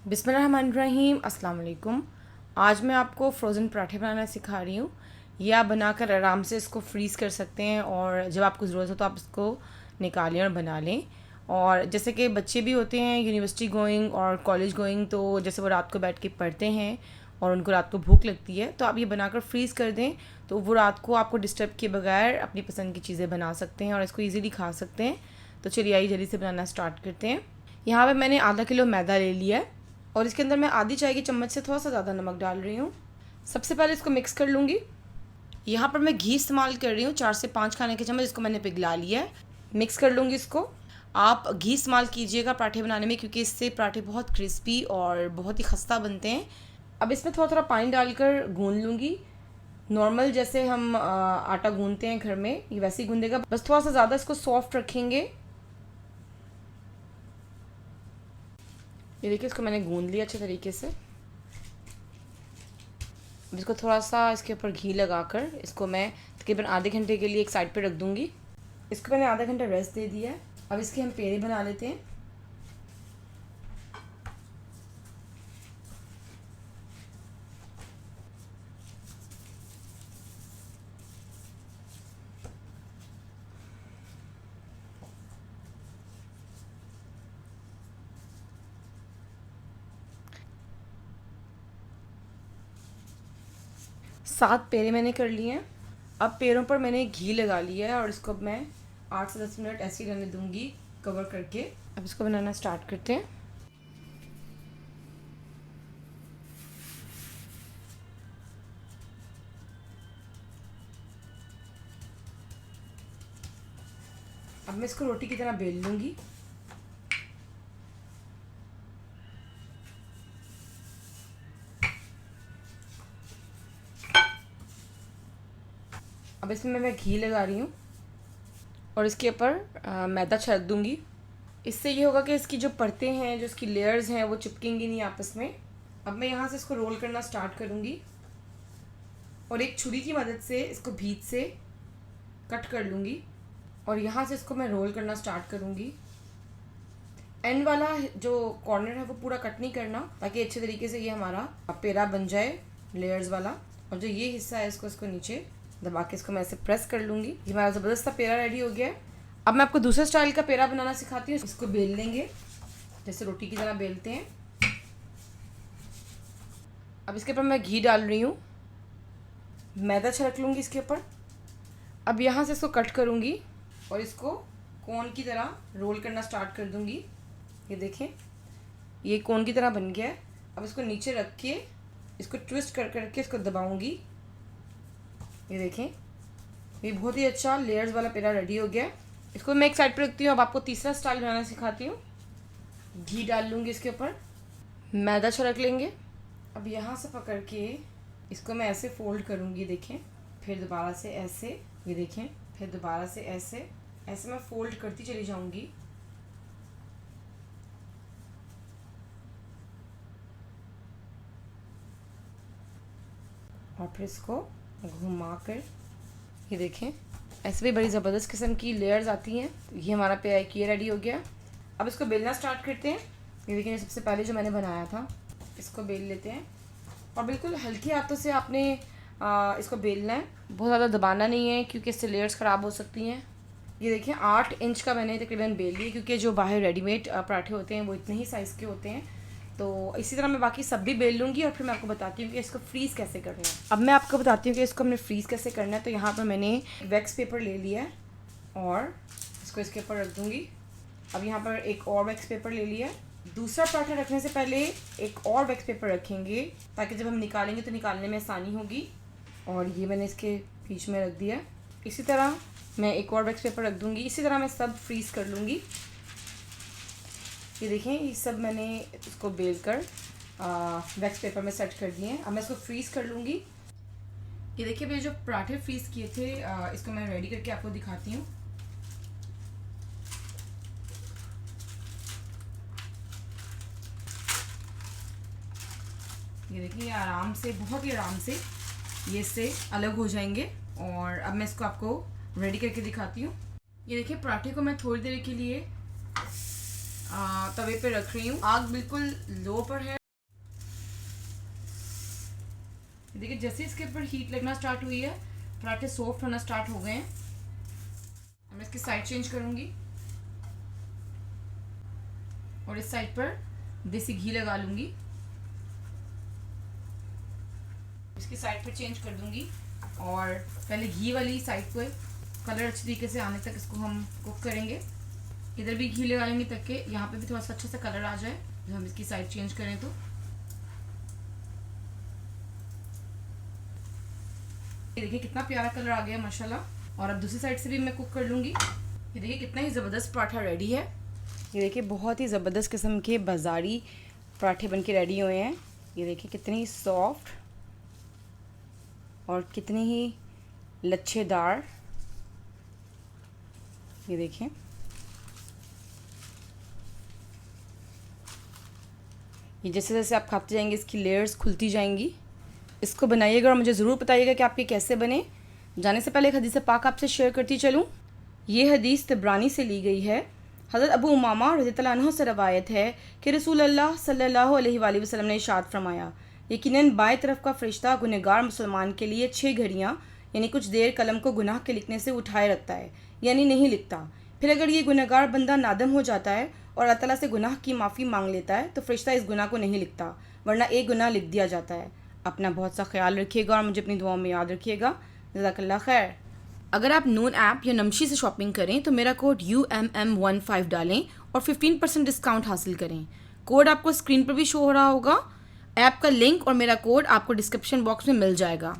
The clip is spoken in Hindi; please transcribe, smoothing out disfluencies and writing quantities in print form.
बिस्मिल्लाहिर्रहमानिर्रहीम, अस्सलाम वालेकुम। आज मैं आपको फ़्रोज़न पराठे बनाना सिखा रही हूँ। ये आप बनाकर आराम से इसको फ्रीज़ कर सकते हैं और जब आपको ज़रूरत हो तो आप इसको निकालें और बना लें। और जैसे कि बच्चे भी होते हैं यूनिवर्सिटी गोइंग और कॉलेज गोइंग, तो जैसे वो रात को बैठ के पढ़ते हैं और उनको रात को भूख लगती है, तो आप ये बनाकर फ्रीज़ कर दें तो वो रात को आपको डिस्टर्ब किए बगैर अपनी पसंद की चीज़ें बना सकते हैं और इसको ईज़िली खा सकते हैं। तो चलिए आइए जल्दी से बनाना स्टार्ट करते हैं। यहाँ पे मैंने आधा किलो मैदा ले लिया है और इसके अंदर मैं आधी चाय की चम्मच से थोड़ा सा ज़्यादा नमक डाल रही हूँ। सबसे पहले इसको मिक्स कर लूँगी। यहाँ पर मैं घी इस्तेमाल कर रही हूँ 4 से 5 खाने के चम्मच, इसको मैंने पिघला लिया है। मिक्स कर लूँगी इसको। आप घी इस्तेमाल कीजिएगा पराठे बनाने में, क्योंकि इससे पराठे बहुत क्रिस्पी और बहुत ही खस्ता बनते हैं। अब इसमें थोड़ा थोड़ा पानी डालकर गूँध लूँगी। नॉर्मल जैसे हम आटा गूँधते हैं घर में, ये वैसे ही गूँधेगा, बस थोड़ा सा ज़्यादा इसको सॉफ्ट रखेंगे। ये देखिए, इसको मैंने गूँध लिया अच्छे तरीके से। अब इसको थोड़ा सा इसके ऊपर घी लगाकर इसको मैं तकरीबन आधे घंटे के लिए एक साइड पे रख दूँगी। इसको मैंने आधा घंटा रेस्ट दे दिया है। अब इसके हम पेड़े बना लेते हैं। सात पेड़े मैंने कर लिए हैं। अब पेड़ों पर मैंने घी लगा लिया है और इसको अब मैं 8 से 10 मिनट ऐसे ही रहने दूँगी कवर करके। अब इसको बनाना स्टार्ट करते हैं। अब मैं इसको रोटी की तरह बेल लूँगी। अब इसमें मैं घी लगा रही हूँ और इसके ऊपर मैदा छिड़क दूँगी। इससे ये होगा कि इसकी जो परतें हैं, जो इसकी लेयर्स हैं, वो चिपकेंगी नहीं आपस में। अब मैं यहाँ से इसको रोल करना स्टार्ट करूँगी और एक छुरी की मदद से इसको बीच से कट कर लूँगी और यहाँ से इसको मैं रोल करना स्टार्ट करूँगी। एंड वाला जो कॉर्नर है वो पूरा कट नहीं करना, ताकि अच्छे तरीके से ये हमारा पेड़ा बन जाए लेयर्स वाला। और जो ये हिस्सा है इसको नीचे दबा के इसको मैं ऐसे प्रेस कर लूँगी। ये हमारा ज़बरदस्त सा पेड़ा रेडी हो गया है। अब मैं आपको दूसरे स्टाइल का पेड़ा बनाना सिखाती हूँ। इसको बेल लेंगे जैसे रोटी की तरह बेलते हैं। अब इसके ऊपर मैं घी डाल रही हूँ, मैदा छिड़क लूँगी इसके ऊपर। अब यहाँ से इसको कट करूँगी और इसको कोन की तरह रोल करना स्टार्ट कर दूँगी। ये देखें, ये कोन की तरह बन गया है। अब इसको नीचे रख के इसको ट्विस्ट कर करके इसको दबाऊँगी। ये देखें, ये बहुत ही अच्छा लेयर्स वाला पेड़ा रेडी हो गया। इसको मैं एक साइड पे रखती हूँ। अब आपको तीसरा स्टाइल बनाना सिखाती हूँ। घी डाल लूँगी इसके ऊपर, मैदा छिड़क लेंगे। अब यहाँ से पकड़ के इसको मैं ऐसे फोल्ड करूँगी, देखें, फिर दोबारा से ऐसे, ये देखें, फिर दोबारा से ऐसे ऐसे मैं फोल्ड करती चली जाऊँगी। और फिर इसको घुमा कर, ये देखें, ऐसे भी बड़ी ज़बरदस्त किस्म की लेयर्स आती हैं। ये हमारा पेड़ा ये रेडी हो गया। अब इसको बेलना स्टार्ट करते हैं। ये देखिए, सबसे पहले जो मैंने बनाया था इसको बेल लेते हैं और बिल्कुल हल्के हाथों से आपने इसको बेलना है, बहुत ज़्यादा दबाना नहीं है, क्योंकि इससे लेयर्स ख़राब हो सकती हैं। ये देखिए, 8 इंच का मैंने तकरीबन बेल लिया, क्योंकि जो बाहर रेडीमेड पराठे होते हैं वो इतने ही साइज़ के होते हैं। तो इसी तरह मैं बाकी सब भी बेल लूँगी और फिर मैं आपको बताती हूँ कि इसको फ्रीज़ कैसे करना है। अब मैं आपको बताती हूँ कि इसको हमने फ्रीज़ कैसे करना है। तो यहाँ पर मैंने वैक्स पेपर ले लिया है और इसको इसके ऊपर रख दूँगी। अब यहाँ पर एक और वैक्स पेपर ले लिया है। दूसरा पराठा रखने से पहले एक और वैक्स पेपर रखेंगे, ताकि जब हम निकालेंगे तो निकालने में आसानी होगी। और ये मैंने इसके बीच में रख दिया। इसी तरह मैं एक और वैक्स पेपर रख दूँगी। इसी तरह मैं सब फ्रीज़ कर लूँगी। ये देखें, ये सब मैंने इसको बेल कर वैक्स पेपर में सेट कर दिए हैं। अब मैं इसको फ्रीज़ कर लूँगी। ये देखिए, मैंने जो पराठे फ्रीज़ किए थे इसको मैं रेडी करके आपको दिखाती हूँ। ये देखिए, आराम से, बहुत ही आराम से ये इससे अलग हो जाएंगे। और अब मैं इसको आपको रेडी करके दिखाती हूँ। ये देखिए, पराठे को मैं थोड़ी देर के लिए तवे पे रख रही हूँ। आग बिल्कुल लो पर है। देखिए जैसे इसके ऊपर हीट लगना स्टार्ट हुई है, पराठे सॉफ्ट होना स्टार्ट हो गए हैं। मैं इसकी साइड चेंज करूंगी और इस साइड पर देसी घी लगा लूंगी। इसकी साइड पर चेंज कर दूंगी और पहले घी वाली साइड पर कलर अच्छी तरीके से आने तक इसको हम कुक करेंगे। इधर भी घी लगा लेंगे ताकि यहाँ पे भी थोड़ा सा अच्छा सा कलर आ जाए जब हम इसकी साइड चेंज करें तो। ये देखिए कितना प्यारा कलर आ गया माशाल्लाह। और अब दूसरी साइड से भी मैं कुक कर लूँगी। ये देखिए कितना ही ज़बरदस्त पराठा रेडी है। ये देखिए बहुत ही ज़बरदस्त किस्म के बाज़ारी पराठे बन के रेडी हुए हैं। ये देखिए कितनी सॉफ्ट और कितनी ही लच्छेदार। ये देखिए ये जैसे जैसे आप खाते जाएंगे इसकी लेयर्स खुलती जाएंगी। इसको बनाइएगा और मुझे ज़रूर बताइएगा कि आपके कैसे बने। जाने से पहले एक हदीस पाक आपसे शेयर करती चलूँ। ये हदीस तिब्रानी से ली गई है। हज़रत अबू उमामा रज़ियल्लाहु अन्हु से रवायत है कि रसूलुल्लाह सल्लल्लाहु अलैहि वसल्लम ने इरशाद फरमाया, यकीनन बाएं तरफ का फरिश्ता गुनहगार मुसलमान के लिए 6 घड़ियाँ यानी कुछ देर कलम को गुनाह के लिखने से उठाए रखता है, यानी नहीं लिखता। फिर अगर ये गुनहगार बंदा नादम हो जाता है और अल्लाह ताला से गुनाह की माफ़ी मांग लेता है तो फरिश्ता इस गुनाह को नहीं लिखता, वरना एक गुनाह लिख दिया जाता है। अपना बहुत सा ख्याल रखिएगा और मुझे अपनी दुआओं में याद रखिएगा। जज़ाकल्लाह खैर। अगर आप नून ऐप या नमशी से शॉपिंग करें तो मेरा कोड UMM15 डालें और 15% डिस्काउंट हासिल करें। कोड आपको स्क्रीन पर भी शो हो रहा होगा। ऐप का लिंक और मेरा कोड आपको डिस्क्रिप्शन बॉक्स में मिल जाएगा।